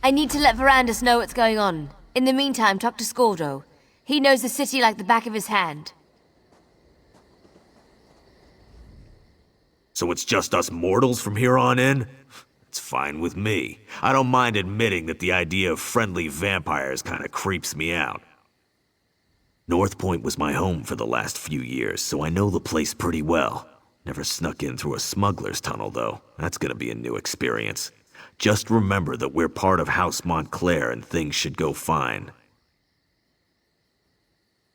I need to let Verandus know what's going on. In the meantime, talk to Scordo. He knows the city like the back of his hand. So it's just us mortals from here on in? It's fine with me. I don't mind admitting that the idea of friendly vampires kinda creeps me out. Northpoint was my home for the last few years, so I know the place pretty well. Never snuck in through a smuggler's tunnel, though. That's gonna be a new experience. Just remember that we're part of House Montclairs and things should go fine.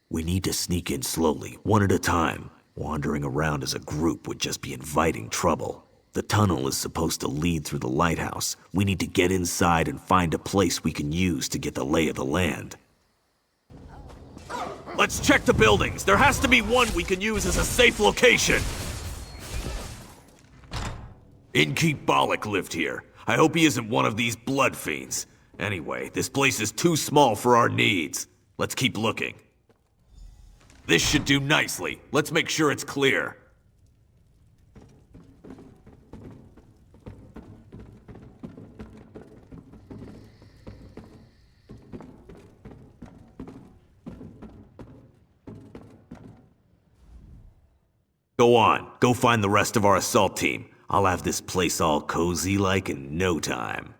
We need to sneak in slowly, one at a time. Wandering around as a group would just be inviting trouble. The tunnel is supposed to lead through the lighthouse. We need to get inside and find a place we can use to get the lay of the land. Let's check the buildings. There has to be one we can use as a safe location. Innkeep Bollock lived here. I hope he isn't one of these blood fiends. Anyway, this place is too small for our needs. Let's keep looking. This should do nicely. Let's make sure it's clear. Go on. Go find the rest of our assault team. I'll have this place all cozy-like in no time.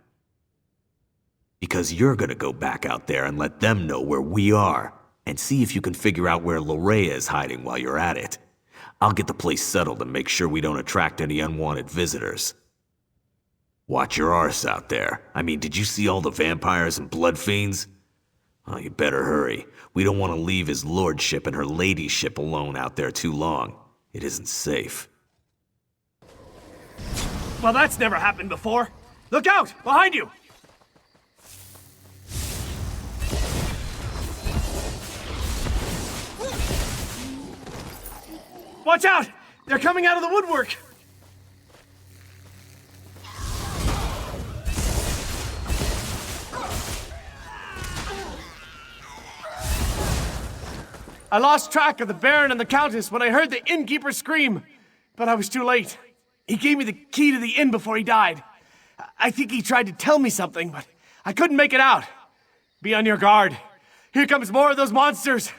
Because you're gonna go back out there and let them know where we are. And see if you can figure out where Liberate is hiding while you're at it. I'll get the place settled and make sure we don't attract any unwanted visitors. Watch your arse out there. I mean, did you see all the vampires and blood fiends? Oh, you better hurry. We don't want to leave his lordship and her ladyship alone out there too long. It isn't safe. Well, that's never happened before. Look out! Behind you! Watch out! They're coming out of the woodwork! I lost track of the Baron and the Countess when I heard the innkeeper scream, but I was too late. He gave me the key to the inn before he died. I think he tried to tell me something, but I couldn't make it out. Be on your guard. Here comes more of those monsters.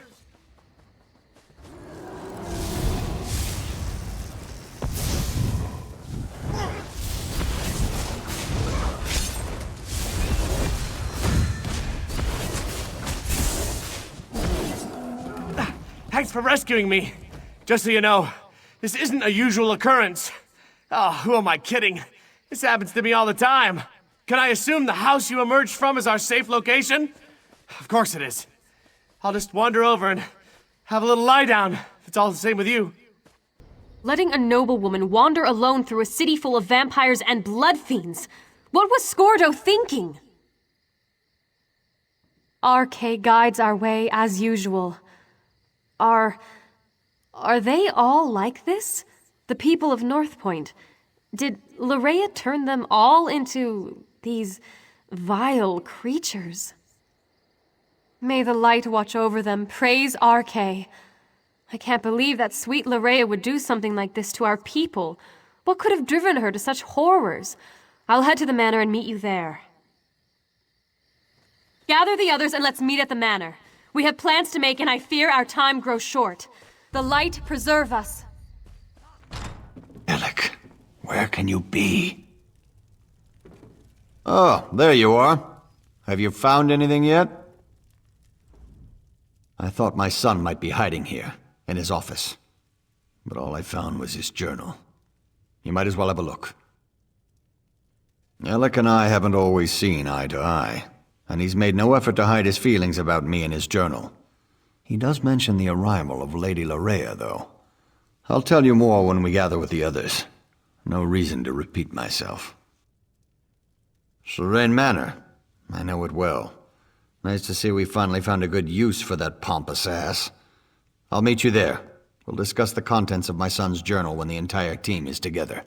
Thanks for rescuing me. Just so you know, this isn't a usual occurrence. Oh, who am I kidding? This happens to me all the time. Can I assume the house you emerged from is our safe location? Of course it is. I'll just wander over and have a little lie down, if it's all the same with you. Letting a noblewoman wander alone through a city full of vampires and blood fiends. What was Scordo thinking? RK guides our way as usual. Are they all like this? The people of Northpoint? Did Liberate turn them all into these vile creatures? May the light watch over them. Praise RK. I can't believe that sweet Liberate would do something like this to our people. What could have driven her to such horrors? I'll head to the manor and meet you there. Gather the others and let's meet at the manor. We have plans to make, and I fear our time grows short. The light preserve us. Alec, where can you be? Oh, there you are. Have you found anything yet? I thought my son might be hiding here, in his office. But all I found was his journal. You might as well have a look. Alec and I haven't always seen eye to eye. And he's made no effort to hide his feelings about me in his journal. He does mention the arrival of Lady Larea, though. I'll tell you more when we gather with the others. No reason to repeat myself. Serene Manor. I know it well. Nice to see we finally found a good use for that pompous ass. I'll meet you there. We'll discuss the contents of my son's journal when the entire team is together.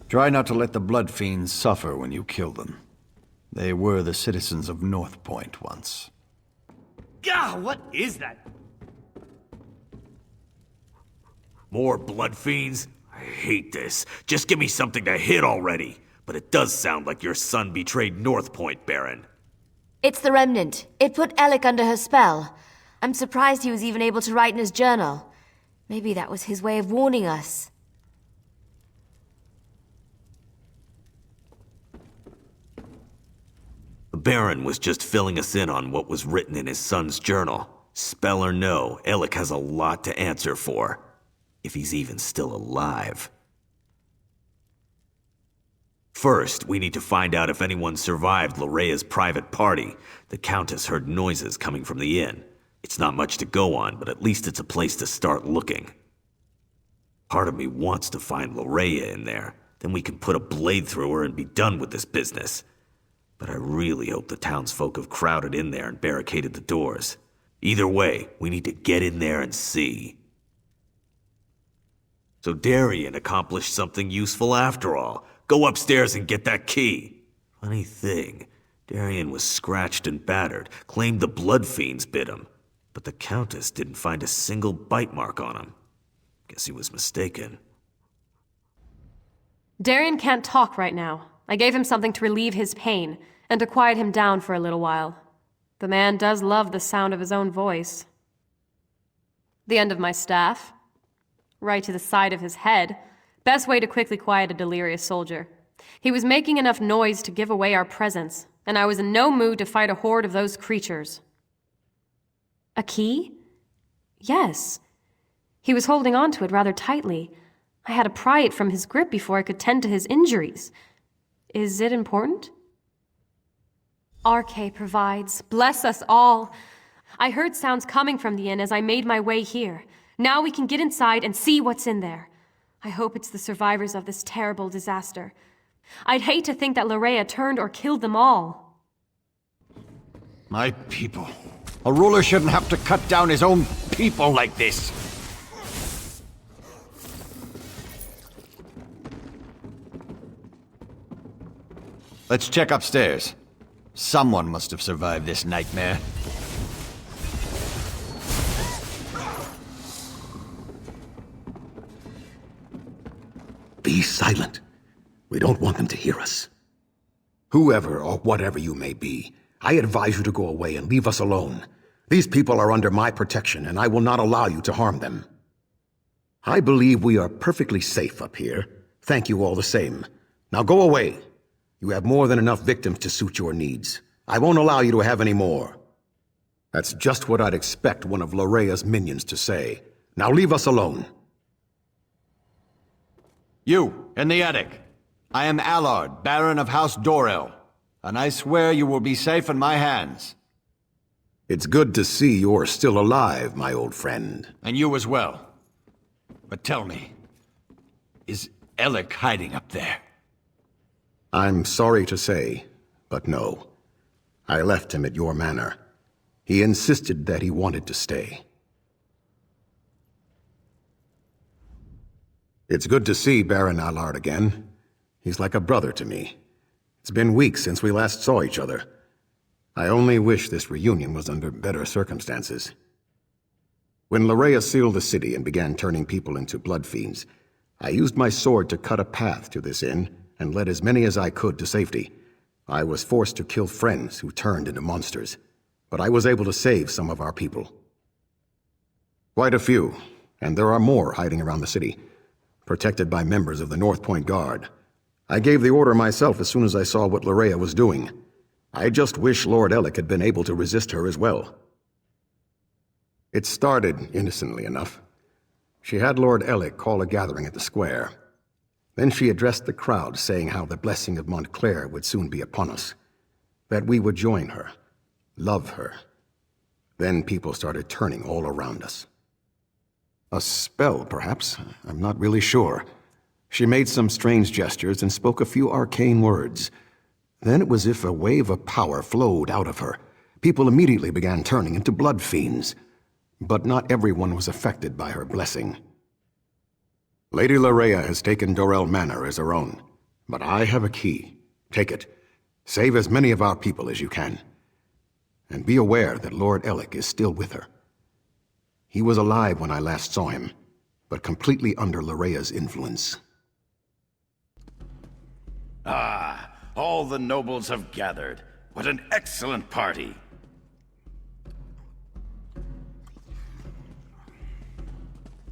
Try not to let the blood fiends suffer when you kill them. They were the citizens of Northpoint once. Gah, what is that? More blood fiends? I hate this. Just give me something to hit already. but it does sound like your son betrayed Northpoint, Baron. It's the Remnant. It put Alec under her spell. I'm surprised he was even able to write in his journal. Maybe that was his way of warning us. The Baron was just filling us in on what was written in his son's journal. Spell or no, Alec has a lot to answer for. If he's even still alive. First, we need to find out if anyone survived Lorea's private party. The Countess heard noises coming from the inn. It's not much to go on, but at least it's a place to start looking. Part of me wants to find Lorea in there. Then we can put a blade through her and be done with this business. But I really hope the townsfolk have crowded in there and barricaded the doors. Either way, we need to get in there and see. So Darien accomplished something useful after all. Go upstairs and get that key. Funny thing, Darien was scratched and battered, claimed the blood fiends bit him. But the Countess didn't find a single bite mark on him. Guess he was mistaken. Darien can't talk right now. I gave him something to relieve his pain, and to quiet him down for a little while. The man does love the sound of his own voice. The end of my staff. Right to the side of his head. Best way to quickly quiet a delirious soldier. He was making enough noise to give away our presence, and I was in no mood to fight a horde of those creatures. A key? Yes. He was holding on to it rather tightly. I had to pry it from his grip before I could tend to his injuries. Is it important? RK provides. Bless us all. I heard sounds coming from the inn as I made my way here. Now we can get inside and see what's in there. I hope it's the survivors of this terrible disaster. I'd hate to think that Lorea turned or killed them all. My people. A ruler shouldn't have to cut down his own people like this. Let's check upstairs. Someone must have survived this nightmare. Be silent. We don't want them to hear us. Whoever or whatever you may be, I advise you to go away and leave us alone. These people are under my protection, and I will not allow you to harm them. I believe we are perfectly safe up here. Thank you all the same. Now go away. You have more than enough victims to suit your needs. I won't allow you to have any more. That's just what I'd expect one of Lorea's minions to say. Now leave us alone. You, in the attic. I am Allard, Baron of House Dorel, and I swear you will be safe in my hands. It's good to see you're still alive, my old friend. And you as well. But tell me, is Alec hiding up there? I'm sorry to say, but no. I left him at your manor. He insisted that he wanted to stay. It's good to see Baron Allard again. He's like a brother to me. It's been weeks since we last saw each other. I only wish this reunion was under better circumstances. When Lorea sealed the city and began turning people into blood fiends, I used my sword to cut a path to this inn and led as many as I could to safety. I was forced to kill friends who turned into monsters, but I was able to save some of our people. Quite a few, and there are more hiding around the city, protected by members of the Northpoint Guard. I gave the order myself as soon as I saw what Lorea was doing. I just wish Lord Alec had been able to resist her as well. It started innocently enough. She had Lord Alec call a gathering at the square. Then she addressed the crowd, saying how the blessing of Montclairs would soon be upon us, that we would join her, love her. Then people started turning all around us. A spell, perhaps? I'm not really sure. She made some strange gestures and spoke a few arcane words. Then it was as if a wave of power flowed out of her. People immediately began turning into blood fiends. But not everyone was affected by her blessing. Lady Lorea has taken Dorel Manor as her own, but I have a key. Take it. Save as many of our people as you can. And be aware that Lord Alec is still with her. He was alive when I last saw him, but completely under Lorea's influence. Ah, all the nobles have gathered. What an excellent party.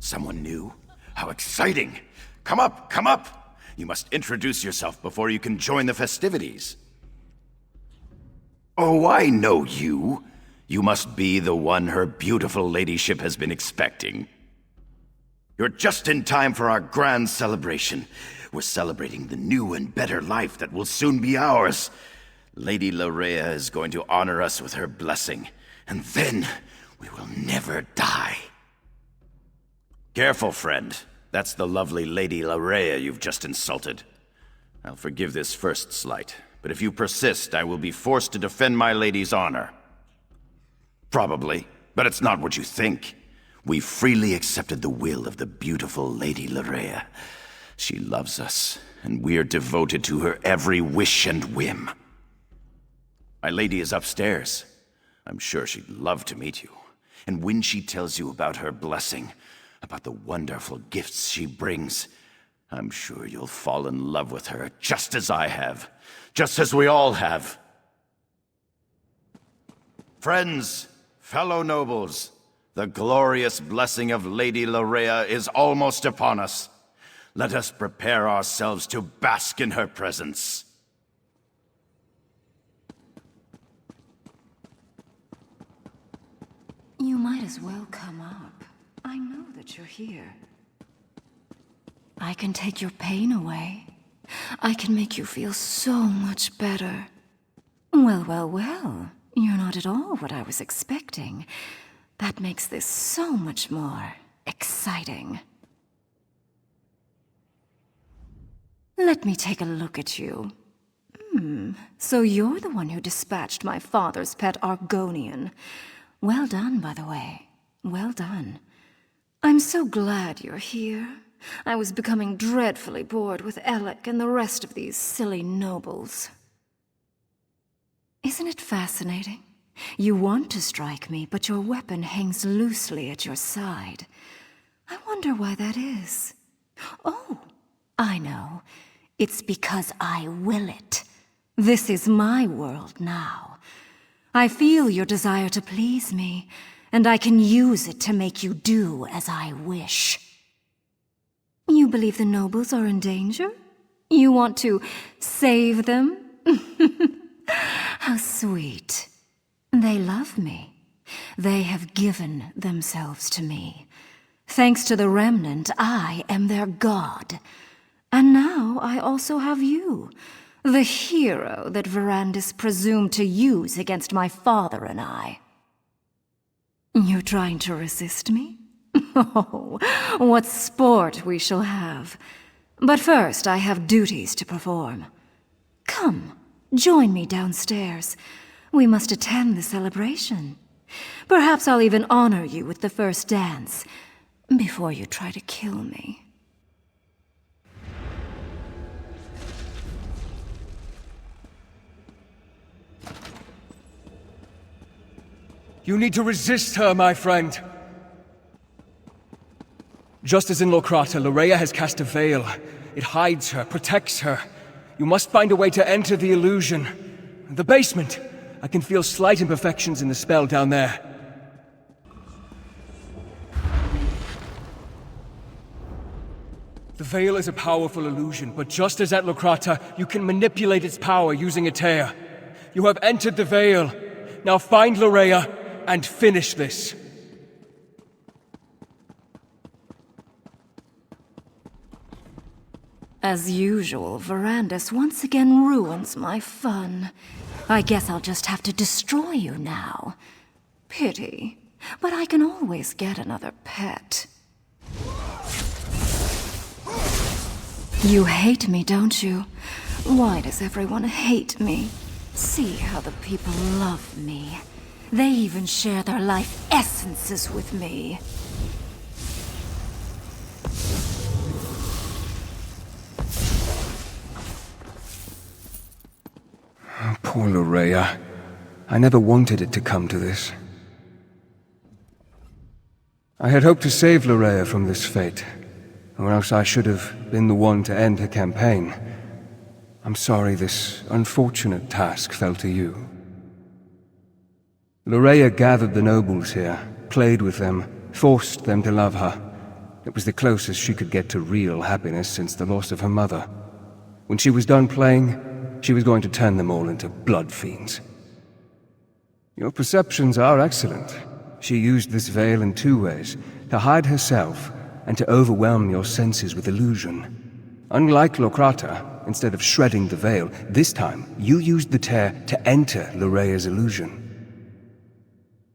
Someone new? How exciting! Come up, come up! You must introduce yourself before you can join the festivities. Oh, I know you. You must be the one her beautiful ladyship has been expecting. You're just in time for our grand celebration. We're celebrating the new and better life that will soon be ours. Lady Larea is going to honor us with her blessing, and then we will never die. Careful, friend. That's the lovely Lady Larea you've just insulted. I'll forgive this first slight, but if you persist, I will be forced to defend my lady's honor. Probably, but it's not what you think. We freely accepted the will of the beautiful Lady Larea. She loves us, and we're devoted to her every wish and whim. My lady is upstairs. I'm sure she'd love to meet you. And when she tells you about her blessing, about the wonderful gifts she brings, I'm sure you'll fall in love with her just as I have. Just as we all have. Friends, fellow nobles, the glorious blessing of Lady Larea is almost upon us. Let us prepare ourselves to bask in her presence. You might as well come up. I know that you're here. I can take your pain away. I can make you feel so much better. Well, well, well. You're not at all what I was expecting. That makes this so much more exciting. Let me take a look at you. So you're the one who dispatched my father's pet Argonian. Well done, by the way. Well done. I'm so glad you're here. I was becoming dreadfully bored with Alec and the rest of these silly nobles. Isn't it fascinating? You want to strike me, but your weapon hangs loosely at your side. I wonder why that is. Oh, I know. It's because I will it. This is my world now. I feel your desire to please me, and I can use it to make you do as I wish. You believe the nobles are in danger? You want to save them? How sweet. They love me. They have given themselves to me. Thanks to the Remnant, I am their god. And now I also have you, the hero that Verandis presumed to use against my father and I. You're trying to resist me? Oh, what sport we shall have. But first, I have duties to perform. Come, join me downstairs. We must attend the celebration. Perhaps I'll even honor you with the first dance, before you try to kill me. You need to resist her, my friend. Just as in Locrata, Larea has cast a veil. It hides her, protects her. You must find a way to enter the illusion. The basement. I can feel slight imperfections in the spell down there. The veil is a powerful illusion, but just as at Locrata, you can manipulate its power using a tear. You have entered the veil. Now find Larea and finish this. As usual, Verandis once again ruins my fun. I guess I'll just have to destroy you now. Pity, but I can always get another pet. You hate me, don't you? Why does everyone hate me? See how the people love me. They even share their life essences with me. Poor Larea. I never wanted it to come to this. I had hoped to save Larea from this fate, or else I should have been the one to end her campaign. I'm sorry this unfortunate task fell to you. Loraya gathered the nobles here, played with them, forced them to love her. It was the closest she could get to real happiness since the loss of her mother. When she was done playing, she was going to turn them all into blood fiends. Your perceptions are excellent. She used this veil in two ways, to hide herself and to overwhelm your senses with illusion. Unlike Locrata, instead of shredding the veil, this time you used the tear to enter Lorea's illusion.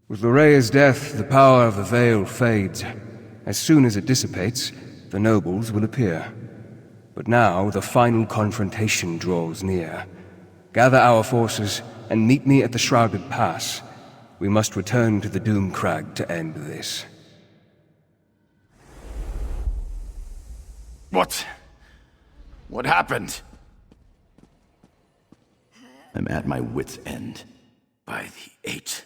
With Lorea's death, the power of the veil fades. As soon as it dissipates, the nobles will appear. But now the final confrontation draws near. Gather our forces and meet me at the Shrouded Pass. We must return to the Doom Crag to end this. What happened? I'm at my wit's end. By the Eight.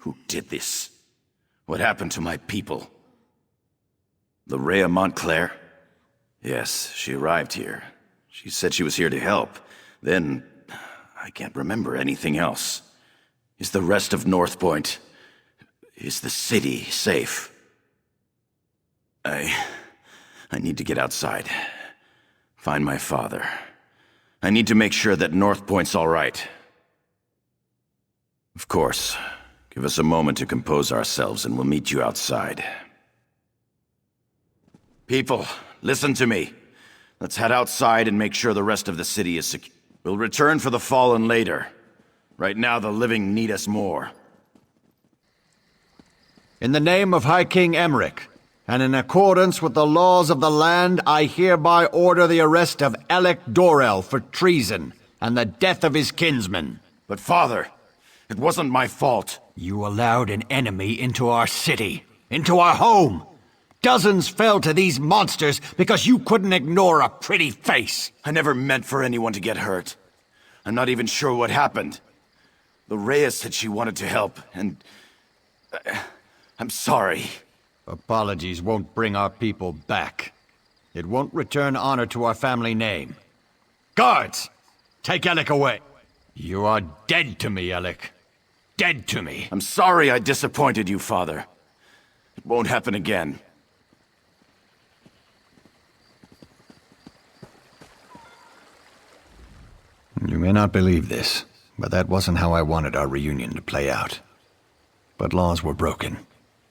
Who did this? What happened to my people? Loraya Montclairs? Yes, she arrived here. She said she was here to help. Then, I can't remember anything else. Is the rest of Northpoint... is the city safe? I need to get outside. Find my father. I need to make sure that Northpoint's all right. Of course. Give us a moment to compose ourselves and we'll meet you outside. People, listen to me. Let's head outside and make sure the rest of the city is secure. We'll return for the fallen later. Right now, the living need us more. In the name of High King Emmerich, and in accordance with the laws of the land, I hereby order the arrest of Alec Dorel for treason and the death of his kinsman. But father, it wasn't my fault. You allowed an enemy into our city, into our home. Dozens fell to these monsters because you couldn't ignore a pretty face. I never meant for anyone to get hurt. I'm not even sure what happened. Loraya said she wanted to help, and... I'm sorry. Apologies won't bring our people back. It won't return honor to our family name. Guards! Take Alec away. You are dead to me, Alec. Dead to me. I'm sorry I disappointed you, father. It won't happen again. You may not believe this, but that wasn't how I wanted our reunion to play out. But laws were broken.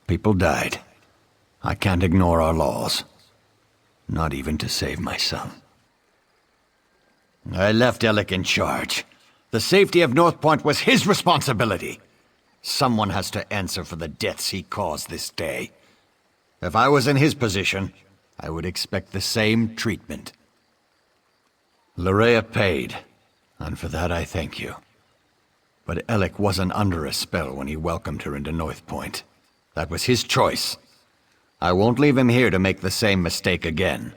People died. I can't ignore our laws. Not even to save my son. I left Alec in charge. The safety of Northpoint was his responsibility. Someone has to answer for the deaths he caused this day. If I was in his position, I would expect the same treatment. Loraya paid, and for that I thank you. But Alec wasn't under a spell when he welcomed her into Northpoint. That was his choice. I won't leave him here to make the same mistake again.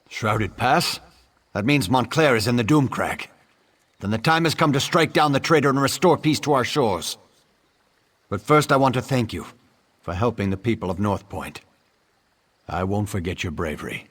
Shrouded Pass? That means Montclairs is in the Doom Crag. Then the time has come to strike down the traitor and restore peace to our shores. But first I want to thank you for helping the people of Northpoint. I won't forget your bravery.